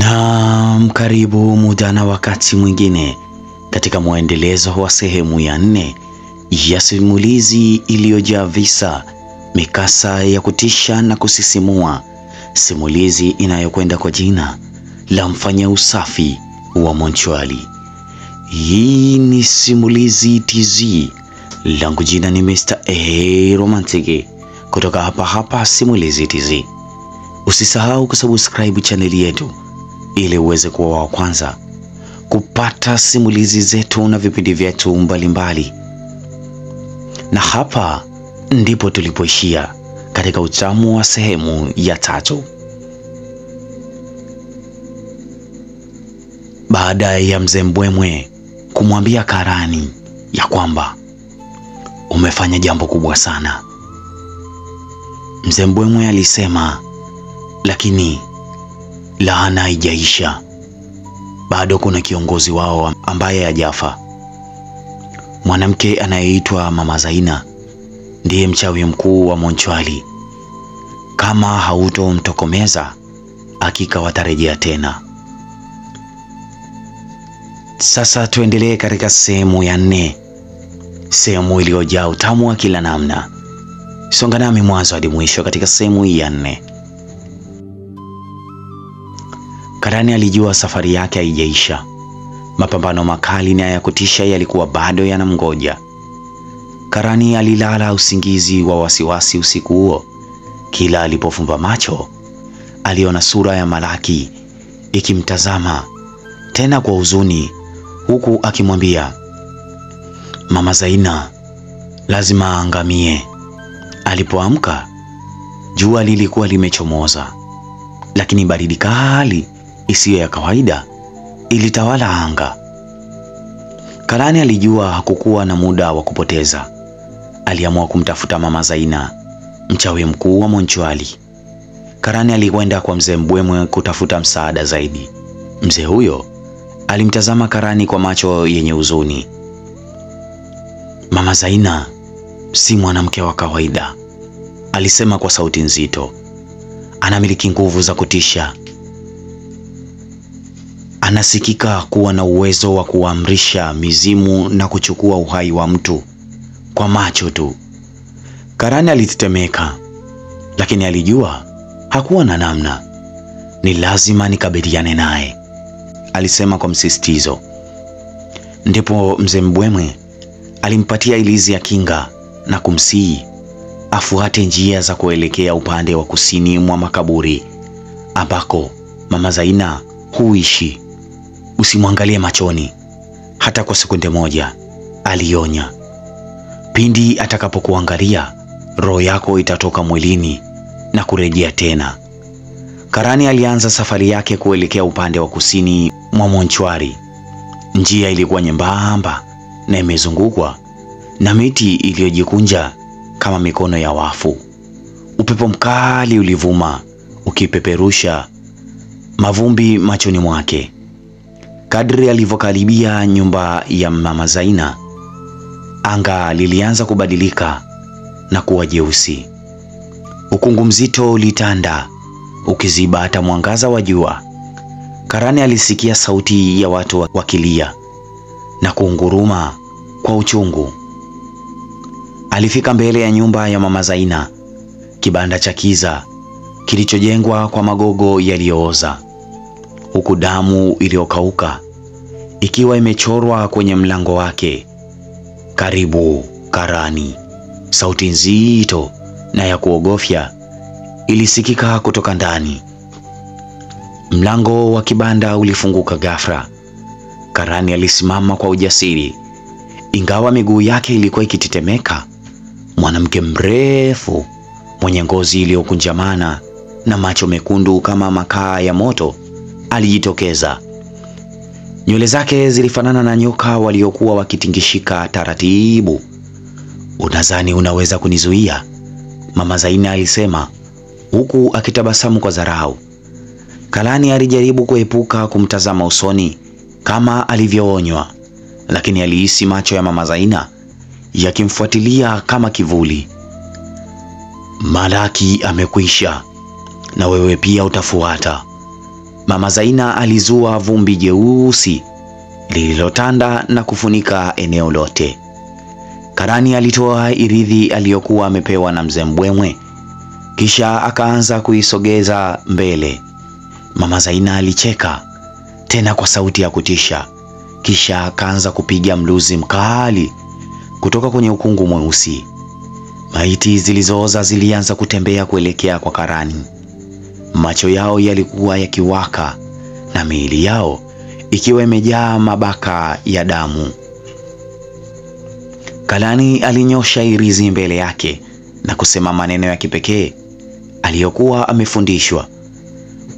Na karibu muda na wakati mwingine katika muendelezo wa sehemu ya 4 ya simulizi iliyojaa visa, mikasa ya kutisha na kusisimua, simulizi inayokwenda kwa jina la Mfanya Usafi wa Mochwari. Hii ni Simulizi TZ. Langu jina ni Mr. A Romantic kutoka hapa Simulizi TZ. Usisahau kusubscribe chaneli yetu ili uweze kuwa wa kwanza kupata simulizi zetu na vipindi vyetu mbalimbali. Na hapa ndipo tulipoishia katika utamu wa sehemu ya 3. Baada ya mzee Mbwemwe kumwambia Karani ya kwamba umefanya jambo kubwa sana, mzee Mbwemwe alisema, lakini laana haijaisha. Bado kuna kiongozi wao ambaye hajafa. Mwanamke anayeitwa Mama Zaina ndiye mchawi mkuu wa Mochwari. Kama hautomtokomeza, hakika watarejea tena. Sasa tuendelee katika sehemu ya 4, sehemu iliyojaa utamu wa kila namna. Songa nami mwanzo hadi mwisho katika sehemu hii ya 4. Karani alijua safari yake haijaisha. Mapambano makali na ya kutisha yalikuwa bado yanamgoja. Karani alilala usingizi wa wasiwasi usiku huo. Kila alipofumba macho, aliona sura ya Malaki ikimtazama tena kwa huzuni, huku akimwambia, Mama Zaina lazima aangamie. Alipoamka, jua lilikuwa limechomoza, lakini baridi kali isiyo ya kawaida ilitawala anga. Karani alijua hakukuwa na muda wa kupoteza. Aliamua kumtafuta Mama Zaina, mchawi mkuu wa Mochwari. Karani alikwenda kwa mzee Mbwemwe kutafuta msaada zaidi. Mzee huyo alimtazama Karani kwa macho yenye huzuni. Mama Zaina si mwanamke wa kawaida, alisema kwa sauti nzito. Anamiliki nguvu za kutisha. Anasikika kuwa na uwezo wa kuamrisha mizimu na kuchukua uhai wa mtu kwa macho tu. Karani alitetemeka, lakini alijua hakuwa na namna. Ni lazima nikabiliane naye, alisema kwa msisitizo. Ndipo mzee Mbwemwe alimpatia ilizi ya kinga na kumsihi afuate njia za kuelekea upande wa kusini mwa makaburi ambako Mama Zaina huishi. Usimwangalie machoni hata kwa sekunde moja, alionya. Pindi atakapokuangalia, roho yako itatoka mwilini na kurejea tena. Karani alianza safari yake kuelekea upande wa kusini mwa Mochwari. Njia ilikuwa nyembamba na imezungukwa na miti iliyojikunja kama mikono ya wafu. Upepo mkali ulivuma ukipeperusha mavumbi machoni mwake. Kadri alivyokaribia nyumba ya Mama Zaina, anga lilianza kubadilika na kuwa jeusi. Ukungu mzito ulitanda ukiziba hata mwangaza wa jua. Karani alisikia sauti ya watu wakilia na kuunguruma kwa uchungu. Alifika mbele ya nyumba ya Mama Zaina, kibanda cha kiza kilichojengwa kwa magogo yaliyooza, huku damu iliyokauka ikiwa imechorwa kwenye mlango wake. Karibu Karani, sauti nzito na ya kuogofya ilisikika kutoka ndani. Mlango wa kibanda ulifunguka ghafla. Karani alisimama kwa ujasiri, ingawa miguu yake ilikuwa ikitetemeka. Mwanamke mrefu mwenye ngozi iliyokunjamana na macho mekundu kama makaa ya moto alijitokeza. Nywele zake zilifanana na nyoka waliokuwa wakitingishika taratibu. Unadhani unaweza kunizuia? Mama Zaina alisema, huku akitabasamu kwa dharau. Karani alijaribu kuepuka kumtazama usoni kama alivyoonywa, lakini alihisi macho ya Mama Zaina yakimfuatilia kama kivuli. Malaki amekwisha, na wewe pia utafuata, Mama Zaina alizua vumbi jeusi lililotanda na kufunika eneo lote. Karani alitoa irithi aliyokuwa amepewa na mzee Mbwemwe, kisha akaanza kuisogeza mbele. Mama Zaina alicheka tena kwa sauti ya kutisha, kisha akaanza kupiga mluzi mkali kutoka kwenye ukungu mweusi. Maiti zilizooza zilianza kutembea kuelekea kwa Karani. Macho yao yalikuwa yakiwaka na miili yao ikiwa imejaa mabaka ya damu. Karani alinyosha irizi mbele yake na kusema maneno ya kipekee aliyokuwa amefundishwa: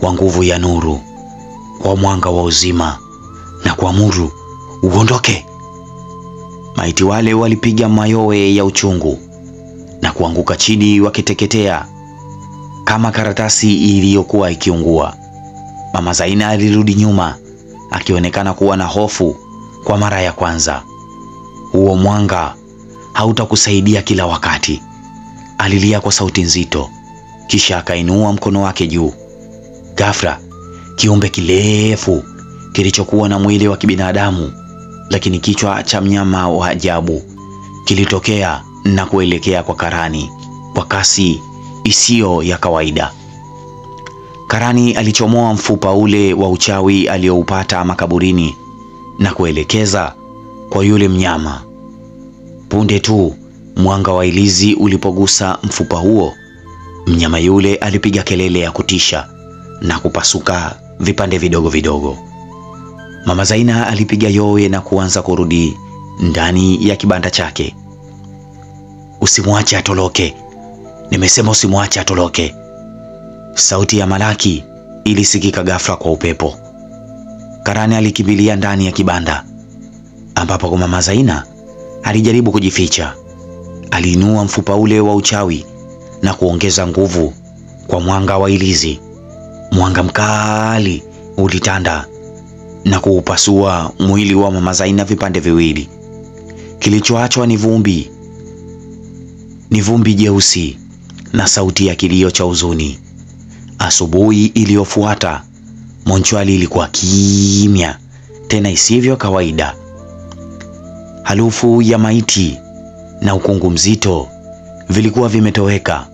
kwa nguvu ya nuru, kwa mwanga wa uzima, na kuamuru uondoke. Maiti wale walipiga mayowe ya uchungu na kuanguka chini wakiteketea kama karatasi iliyokuwa ikiungua. Mama Zaina alirudi nyuma akionekana kuwa na hofu kwa mara ya kwanza. Huo mwanga hautakusaidia kila wakati, alilia kwa sauti nzito, kisha akainua mkono wake juu. Ghafla kiumbe kirefu kilichokuwa na mwili wa kibinadamu lakini kichwa cha mnyama wa ajabu kilitokea na kuelekea kwa Karani kwa kasi isiyo ya kawaida. Karani alichomoa mfupa ule wa uchawi alioupata makaburini na kuelekeza kwa yule mnyama. Punde tu mwanga wa ilizi ulipogusa mfupa huo, mnyama yule alipiga kelele ya kutisha na kupasuka vipande vidogo vidogo. Mama Zaina alipiga yowe na kuanza kurudi ndani ya kibanda chake. Usimwache atoroke, nimesema usimwache atoroke. Sauti ya Malaki ilisikika ghafla kwa upepo. Karani alikimbilia ndani ya kibanda ambapo kwa Mama Zaina alijaribu kujificha. Aliinua mfupa ule wa uchawi na kuongeza nguvu kwa mwanga wa ilizi. Mwanga mkali ulitanda na kuupasua mwili wa Mama Zaina vipande viwili. Kilichoachwa ni vumbi jeusi na sauti ya kilio cha huzuni. Asubuhi iliyofuata, Mochwari ilikuwa kimya tena isivyo kawaida. Harufu ya maiti na ukungu mzito vilikuwa vimetoweka.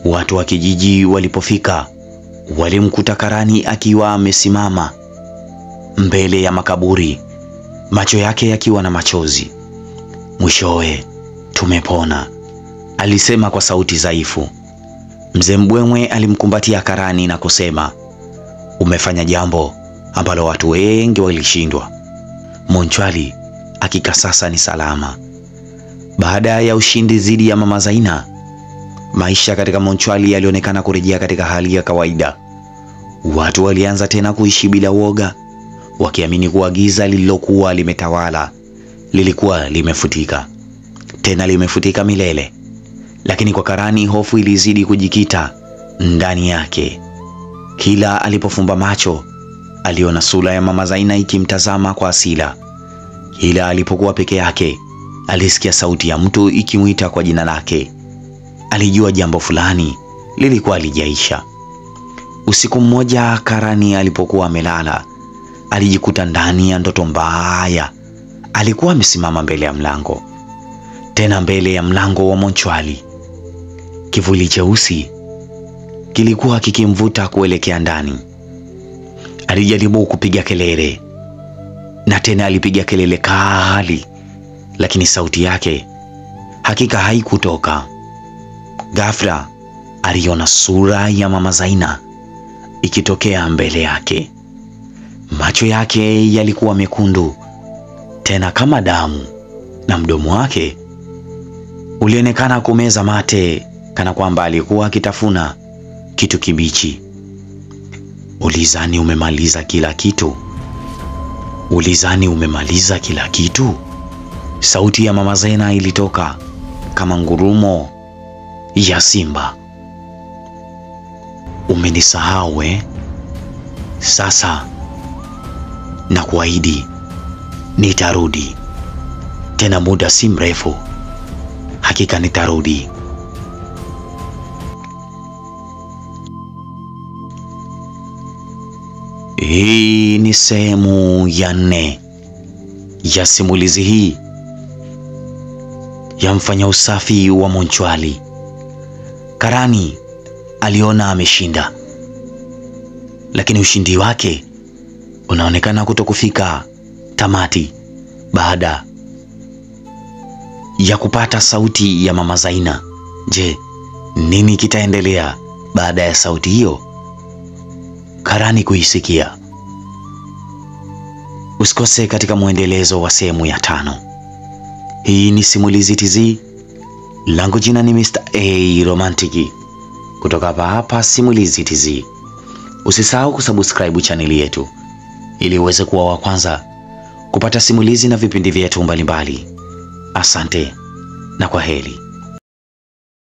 Watu wa kijiji walipofika, walimkuta Karani akiwa amesimama mbele ya makaburi, macho yake yakiwa na machozi. Mwishowe tumepona, alisema kwa sauti dhaifu. Mzee Mbwemwe alimkumbatia Karani na kusema, umefanya jambo ambalo watu wengi walishindwa. Mochwari hakika sasa ni salama. Baada ya ushindi dhidi ya Mama Zaina, maisha katika Mochwari yalionekana kurejea katika hali ya kawaida. Watu walianza tena kuishi bila woga, wakiamini kuwa giza lililokuwa limetawala lilikuwa limefutika, tena limefutika milele. Lakini kwa Karani hofu ilizidi kujikita ndani yake. Kila alipofumba macho, aliona sura ya Mama Zaina ikimtazama kwa hasira. Kila alipokuwa peke yake, alisikia sauti ya mtu ikimwita kwa jina lake. Alijua jambo fulani lilikuwa halijaisha. Usiku mmoja Karani alipokuwa amelala, alijikuta ndani ya ndoto mbaya. Alikuwa amesimama mbele ya mlango, tena mbele ya mlango wa Mochwari. Kivuli cheusi kilikuwa kikimvuta kuelekea ndani. Alijaribu kupiga kelele, na tena alipiga kelele kali, lakini sauti yake hakika haikutoka. Ghafla aliona sura ya Mama Zaina ikitokea mbele yake. Macho yake yalikuwa mekundu tena kama damu, na mdomo wake ulionekana kumeza mate kana kwamba alikuwa akitafuna kitu kibichi. Ulizani umemaliza kila kitu? Ulizani umemaliza kila kitu? Sauti ya Mama Zaina ilitoka kama ngurumo ya simba. Umenisahau Sasa na kuahidi nitarudi tena, muda si mrefu. Hakika nitarudi. Hii ni sehemu ya 4 ya simulizi hii ya mfanya usafi wa mochwari. Karani aliona ameshinda, lakini ushindi wake unaonekana kutokufika tamati baada ya kupata sauti ya Mama Zaina. Je, nini kitaendelea baada ya sauti hiyo Karani kuisikia? Usikose katika mwendelezo wa sehemu ya 5. Hii ni Simulizi TZ. Langu jina ni Mr. A Romantic kutoka hapa Simulizi TZ. Usisahau kusubscribe chaneli yetu ili uweze kuwa wa kwanza kupata simulizi na vipindi vyetu mbalimbali. Asante na kwaheri.